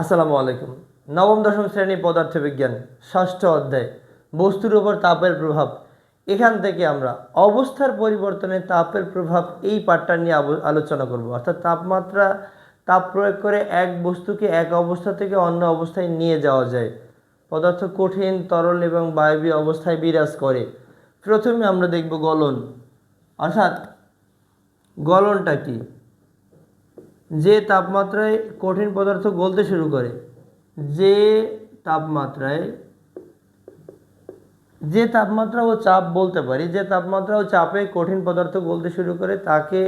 আসসালামু আলাইকুম। নবম দশম শ্রেণী পদার্থবিজ্ঞান ষষ্ঠ অধ্যায় বস্তুর উপর তাপের প্রভাব। এখান থেকে আমরা অবস্থার পরিবর্তনে তাপের প্রভাব এই পাঠটা নিয়ে আলোচনা করব। অর্থাৎ তাপ প্রয়োগ করে এক বস্তুকে এক অবস্থা থেকে অন্য অবস্থায় নিয়ে যাওয়া যায়। পদার্থ কঠিন, তরল এবং বায়বীয় অবস্থায় বিরাজ করে। প্রথমে আমরা দেখব গলন। অর্থাৎ গলনটা কি? যে তাপমাত্রায় কঠিন পদার্থ গলতে শুরু করে, যে তাপমাত্রায় যে তাপমাত্রা ও চাপ বলতে পারি, যে তাপমাত্রা ও চাপে কঠিন পদার্থ গলতে শুরু করে তাকে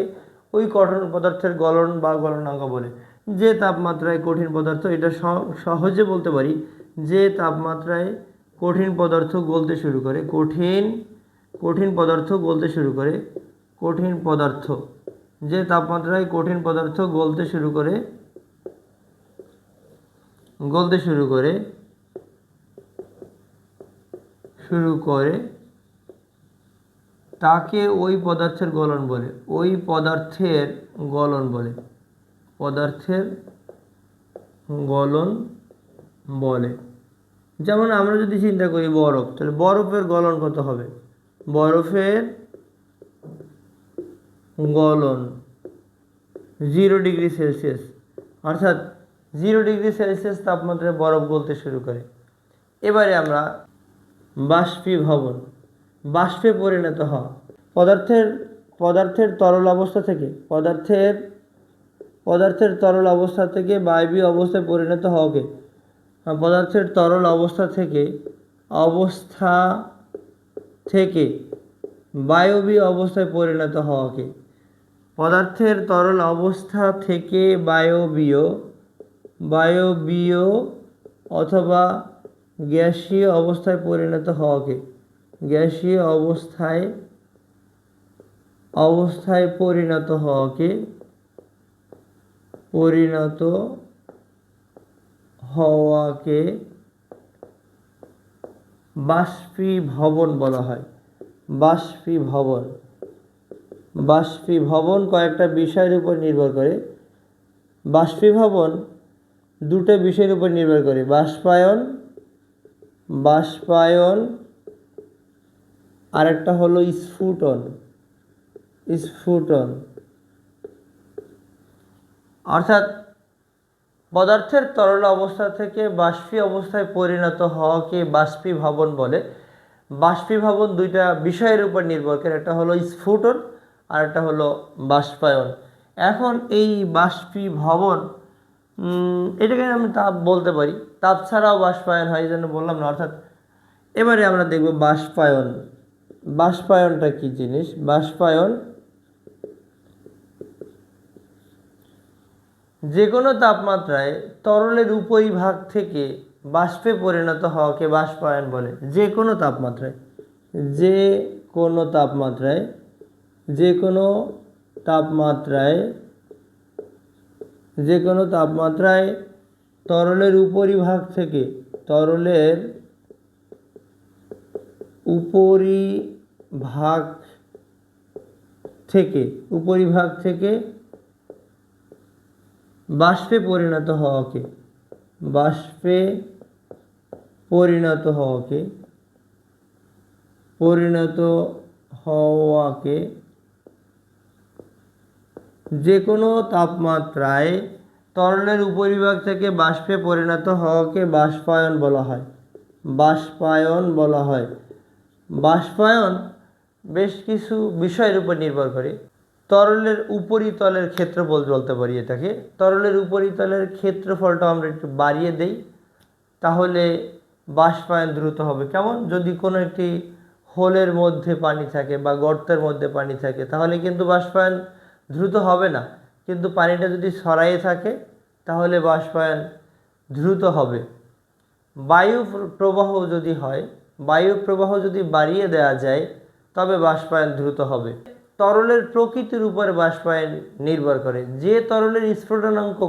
ওই কঠিন পদার্থের গলন বা গলনাঙ্ক বলে। যে তাপমাত্রায় কঠিন পদার্থ, এটা সহজে বলতে পারি, যে তাপমাত্রায় কঠিন পদার্থ গলতে শুরু করে, কঠিন পদার্থ গলতে শুরু করে, কঠিন পদার্থ যে তাপমাত্রায় কঠিন পদার্থ গলতে শুরু করে তাকে ওই পদার্থের গলন বলে, ওই পদার্থের গলন বলে, পদার্থের গলন বলে। যেমন আমরা যদি চিন্তা করি বরফ, তাহলে বরফের গলন কত হবে? বরফের গলন 0 ডিগ্রি সেলসিয়াস। অর্থাৎ 0 ডিগ্রি সেলসিয়াস তাপমাত্রায় বরফ গলতে শুরু করে। এবারে আমরা বাষ্পীভবন, বাষ্পে পরিণত হওয়া। পদার্থের তরল অবস্থা থেকে তরল অবস্থা থেকে বায়বীয় অবস্থায় পরিণত হওয়াকে পদার্থের তরল অবস্থা থেকে বায়বীয় অবস্থায় পরিণত হওয়াকে পদার্থের তরল অবস্থা থেকে বায়বীয় অথবা গ্যাসীয় অবস্থায় পরিণত হওয়াকে বাষ্পীভবন বলা হয়। বাষ্পীভবন কয়েকটা বিষয়ের উপর নির্ভর করে। বাষ্পীভবন দুটো বিষয়ের উপর নির্ভর করে, বাষ্পায়ন আর একটা হলো স্ফুটন। অর্থাৎ পদার্থের তরল অবস্থা থেকে বাষ্পীয় অবস্থায় পরিণত হওয়াকে বাষ্পীভবন বলে। বাষ্পীভবন দুইটা বিষয়ের উপর নির্ভর করে, একটা হলো স্ফুটন আর একটা হলো বাষ্পায়ন। এখন এই বাষ্পীভবন, এটাকে আমি তাপ বলতে পারি, তাপ ছাড়াও বাষ্পায়ন হয়, এই জন্য বললাম না। অর্থাৎ এবারে আমরা দেখব বাষ্পায়নটা কি জিনিস। বাষ্পায়ন যে কোনো তাপমাত্রায় তরলের উপরিভাগ থেকে বাষ্পে পরিণত হওয়াকে বাষ্পায়ন বলে। যে কোনো তাপমাত্রায় তরলের উপরিভাগ থেকে বাষ্পে পরিণত হওয়াকে যে কোনো তাপমাত্রায় তরলের উপরিভাগ থেকে বাষ্পে পরিণত হওয়াকে বাষ্পায়ন বলা হয়। বাষ্পায়ন বেশ কিছু বিষয়ের উপর নির্ভর করে। তরলের উপরিতলের ক্ষেত্রফল বলতে পারি এটাকে। তরলের উপরিতলের ক্ষেত্রফলটা আমরা একটু বাড়িয়ে দেই, তাহলে বাষ্পায়ন দ্রুত হবে। কেমন? যদি কোনো একটি হোলের মধ্যে পানি থাকে বা গর্তের মধ্যে পানি থাকে, তাহলে কিন্তু বাষ্পায়ন দ্রুত হবে না। কিন্তু পানিটা যদি ছড়াইয়ে থাকে তাহলে বাষ্পায়ন দ্রুত হবে। বায়ু প্রবাহ যদি বাড়িয়ে দেওয়া যায় তবে বাষ্পায়ন দ্রুত হবে। তরলের প্রকৃতির উপরে বাষ্পায়ন নির্ভর করে। যে তরলের স্ফুটনাঙ্ক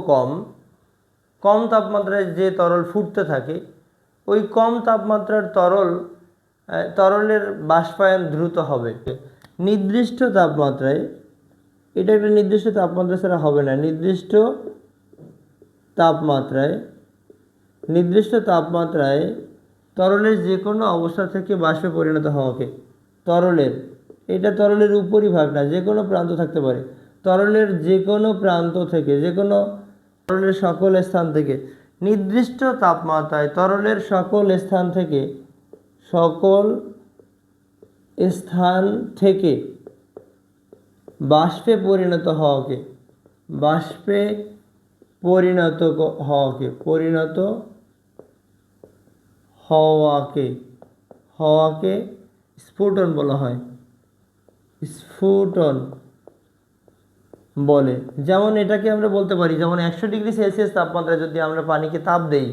কম তাপমাত্রায় যে তরল ফুটতে থাকে, ওই কম তাপমাত্রার তরলের বাষ্পায়ন দ্রুত হবে। নির্দিষ্ট তাপমাত্রায়, এটা একটা নির্দিষ্ট তাপমাত্রা ছাড়া হবে না, নির্দিষ্ট তাপমাত্রায় নির্দিষ্ট তাপমাত্রায় তরলের যে কোনো অবস্থা থেকে বাষ্পে পরিণত হওয়াকে, তরলের, এটা তরলের উপরিভাগ না, যে কোনো প্রান্ত থাকতে পারে, তরলের যে কোনো প্রান্ত থেকে, যে কোনো তরলের সকল স্থান থেকে, নির্দিষ্ট তাপমাত্রায় তরলের সকল স্থান থেকে, সকল স্থান থেকে বাষ্পে পরিণত হওয়াকে, বাষ্পে পরিণত হওয়াকে স্ফুটন বলা হয়, স্ফুটন বলে। যেমন এটাকে আমরা বলতে পারি, যেমন 100°C তাপমাত্রায় যদি আমরা পানিকে তাপ দেই,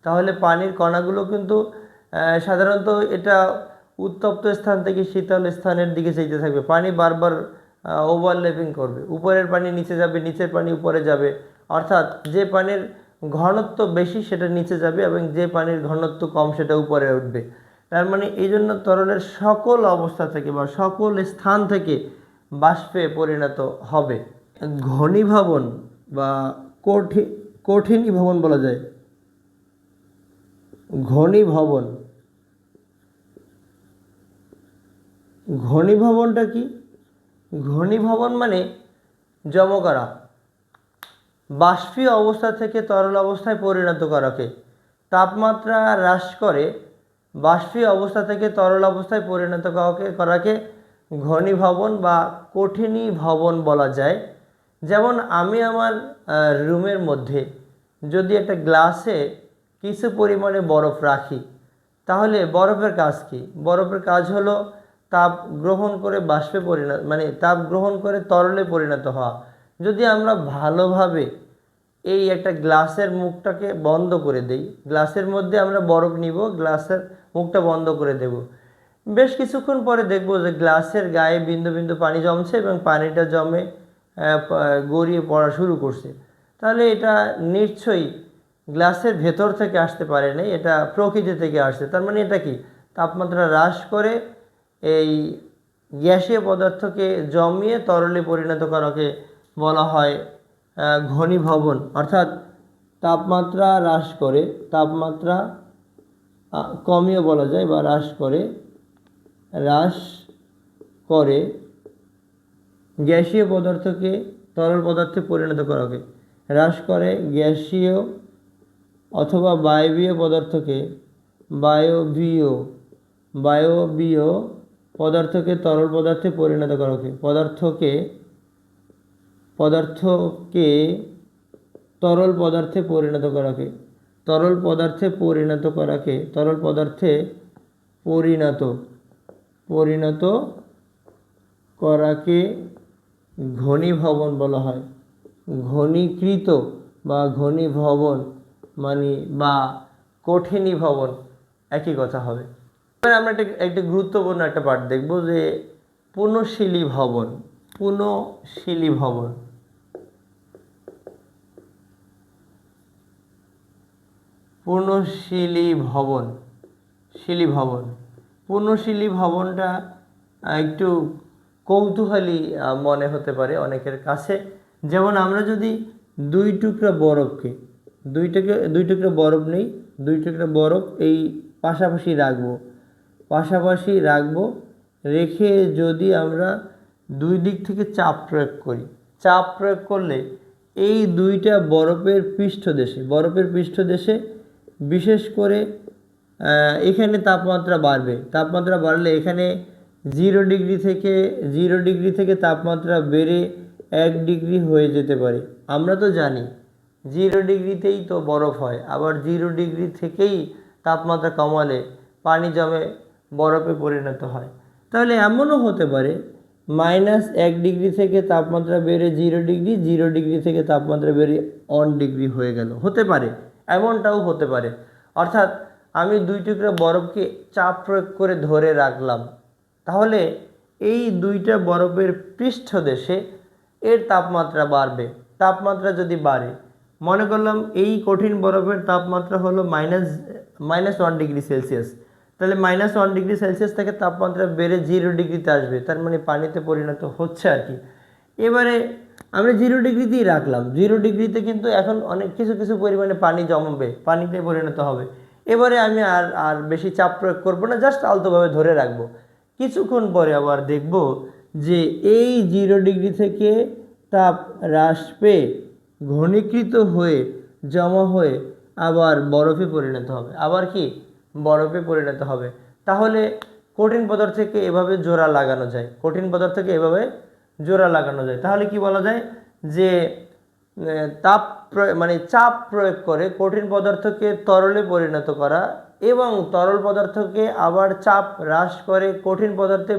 তাহলে পানির কণাগুলো কিন্তু সাধারণত এটা উত্তপ্ত স্থান থেকে শীতল স্থানের দিকে যেতে থাকবে। পানি বারবার ওভারল্যাপিং করবে, উপরের পানি নিচে যাবে, নিচের পানি উপরে যাবে, অর্থাৎ যে পানির ঘনত্ব বেশি সেটা নিচে যাবে এবং যে পানির ঘনত্ব কম সেটা উপরে উঠবে। তার মানে এই জন্য তরলের সকল অবস্থা থেকে বা সকল স্থান থেকে বাষ্পে পরিণত হবে। ঘনীভবন বা কঠিনীভবন বলা যায়। ঘনীভবনটা কি? ঘনীভবন মানে জম করা, বাষ্পীয় অবস্থা থেকে তরল অবস্থায় পরিণত করাকে, তাপমাত্রা হ্রাস করে বাষ্পীয় অবস্থা থেকে তরল অবস্থায় পরিণত করাকে ঘনীভবন বা কঠিনীভবন বলা যায়। যেমন আমি আমার রুমের মধ্যে যদি একটা গ্লাসে কিছু পরিমাণে বরফ রাখি, তাহলে বরফের কাজ কি? বরফের কাজ হলো তাপ গ্রহণ করে বাষ্পে পরিণত, মানে তাপ গ্রহণ করে তরলে পরিণত হওয়া। যদি আমরা ভালোভাবে এই একটা গ্লাসের মুখটাকে বন্ধ করে দেই, গ্লাসের মধ্যে আমরা বরফ নিব, গ্লাসের মুখটা বন্ধ করে দেব, বেশ কিছুক্ষণ পরে দেখব যে গ্লাসের গায়ে বিন্দু বিন্দু পানি জমছে এবং পানিটা জমে গড়িয়ে পড়া শুরু করছে। তাহলে এটা নিশ্চয়ই গ্লাসের ভেতর থেকে আসতে পারে নাই, এটা প্রকৃতি থেকে আসছে। তার মানে এটা কি? তাপমাত্রা হ্রাস করে এই গ্যাসীয় পদার্থকে জমিয়ে তরলে পরিণত করাকে বলা হয় ঘনীভবন। অর্থাৎ তাপমাত্রা হ্রাস করে, তাপমাত্রা কমিয়ে বলা যায়, বা হ্রাস করে গ্যাসীয় পদার্থকে তরল পদার্থে পরিণত করাকে, হ্রাস করে গ্যাসীয় অথবা বায়বীয় পদার্থকে, বায়বীয় পদার্থকে তরল পদার্থে পরিণত করাকে, পদার্থকে তরল পদার্থে পরিণত করাকে, তরল পদার্থে পরিণত করাকে ঘনীভবন বলা হয়। ঘনীকৃত বা ঘনীভবন মানে বা কঠিনীভবন একই কথা হবে। এবার আমরা একটা গুরুত্বপূর্ণ একটা পাঠ দেখব যে পুনঃশীলী ভবন। পুনঃশীলী ভবনটা একটু কৌতূহলী মনে হতে পারে অনেকের কাছে। যেমন আমরা যদি দুই টুকরা বরফ নেই, দুই টুকরা বরফ এই পাশাপাশি রাখবো, রেখে যদি আমরা দুই দিক থেকে চাপ প্রয়োগ করলে এই দুইটা বরফের পৃষ্ঠদেশে বিশেষ করে এখানে তাপমাত্রা বাড়লে এখানে 0 ডিগ্রি থেকে তাপমাত্রা বেড়ে 1 ডিগ্রি হয়ে যেতে পারে। আমরা তো জানি 0 ডিগ্রিতেই তো বরফ হয়, আবার 0 ডিগ্রি থেকেই তাপমাত্রা কমালে পানি জমে বরফে পরিণত হয়। তাহলে এমনও হতে পারে -1 ডিগ্রি থেকে তাপমাত্রা বেড়ে 0 ডিগ্রি থেকে তাপমাত্রা বেড়ে 1 ডিগ্রি হয়ে গেল, হতে পারে, এমনটাও হতে পারে। অর্থাৎ আমি দুই টুকরা বরফকে চাপ প্রয়োগ করে ধরে রাখলাম, তাহলে এই দুইটা বরফের পৃষ্ঠদেশে এর তাপমাত্রা বাড়বে। তাপমাত্রা যদি বাড়ে, মনে করলাম এই কঠিন বরফের তাপমাত্রা হলো -1°C, তাহলে -1°C থেকে তাপমাত্রা বেড়ে 0 ডিগ্রিতে আসবে, তার মানে পানিতে পরিণত হচ্ছে আর কি। এবারে আমরা 0 ডিগ্রিতেই রাখলাম। 0 ডিগ্রিতে কিন্তু এখন অনেক কিছু কিছু পরিমাণে পানি জমাবে, পানিতে পরিণত হবে। এবারে আমি আর আর বেশি চাপ প্রয়োগ করব না, জাস্ট আলতোভাবে ধরে রাখবো। কিছুক্ষণ পরে আবার দেখব যে এই 0 ডিগ্রি থেকে তাপ হ্রাস পেয়ে ঘনীকৃত হয়ে জমা হয়ে আবার বরফে পরিণত হবে। আবার কি? বরফে পরিণত হবে। তাহলে কঠিন পদার্থকে এভাবে জোড়া লাগানো যায়, কঠিন পদার্থকে এভাবে জোড়া লাগানো যায়। তাহলে কি বলা যায় যে মানে চাপ প্রয়োগ করে কঠিন পদার্থকে তরলে পরিণত করা এবং তরল পদার্থকে আবার চাপ হ্রাস করে কঠিন পদার্থে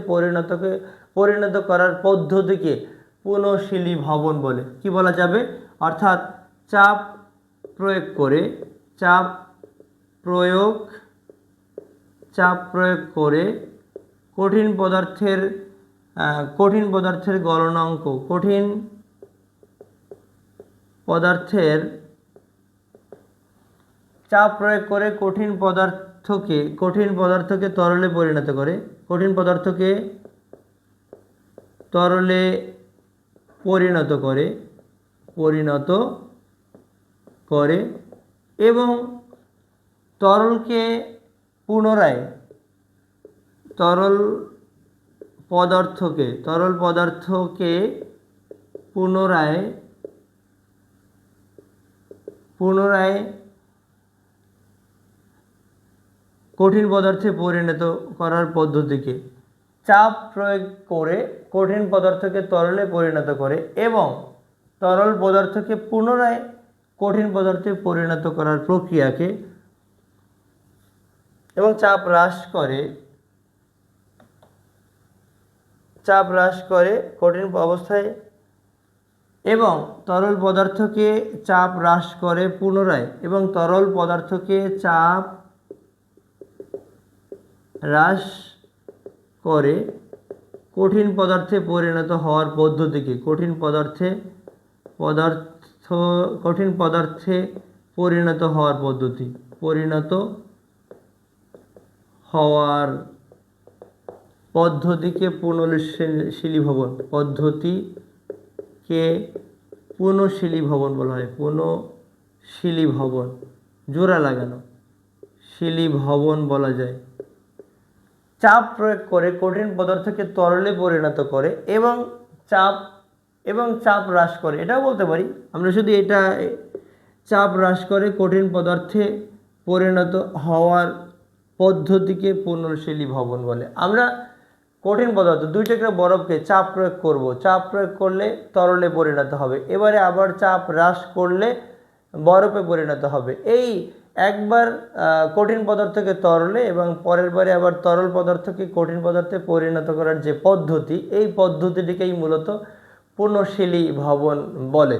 পরিণত করার পদ্ধতিকে পুনঃশীলীভবন বলে। কি বলা যাবে? অর্থাৎ চাপ প্রয়োগ করে কঠিন পদার্থের গলনাঙ্ক, কঠিন পদার্থের চাপ প্রয়োগ করে কঠিন পদার্থকে তরলে পরিণত করে, কঠিন পদার্থকে তরলে পরিণত করে এবং তরল পদার্থকে পুনরায় কঠিন পদার্থে পরিণত করার পদ্ধতিকে চাপ প্রয়োগ করে কঠিন পদার্থকে তরলে পরিণত করে এবং তরল পদার্থকে পুনরায় কঠিন পদার্থে পরিণত করার প্রক্রিয়াকে এবং চাপ হ্রাস করে কঠিন অবস্থায় এবং তরল পদার্থকে চাপ হ্রাস করে পুনরায় এবং তরল পদার্থকে চাপ হ্রাস করে কঠিন পদার্থে পরিণত হওয়ার পদ্ধতিকে কঠিন পদার্থে পরিণত হওয়ার পদ্ধতিকে পুনঃশীলীভবন বলা হয়। পুনঃশীলীভবন, জোড়া লাগানো, শিলীভবন বলা যায়। চাপ প্রয়োগ করে কঠিন পদার্থকে তরলে পরিণত করে এবং চাপ হ্রাস করে, এটাও বলতে পারি আমরা। শুধু এটা চাপ হ্রাস করে কঠিন পদার্থে পরিণত হওয়ার পদ্ধতিকে পুনঃশীলীভবন বলে। আমরা কঠিন পদার্থ 2 টুকরা বরফকে চাপ প্রয়োগ করব, চাপ প্রয়োগ করলে তরলে পরিণত হবে, এবারে আবার চাপ হ্রাস করলে বরফে পরিণত হবে। এই একবার কঠিন পদার্থকে তরলে এবং পরের বারে আবার তরল পদার্থকে কঠিন পদার্থে পরিণত করার যে পদ্ধতি, এই পদ্ধতিটিকেই মূলত পুনঃশীলীভবন বলে।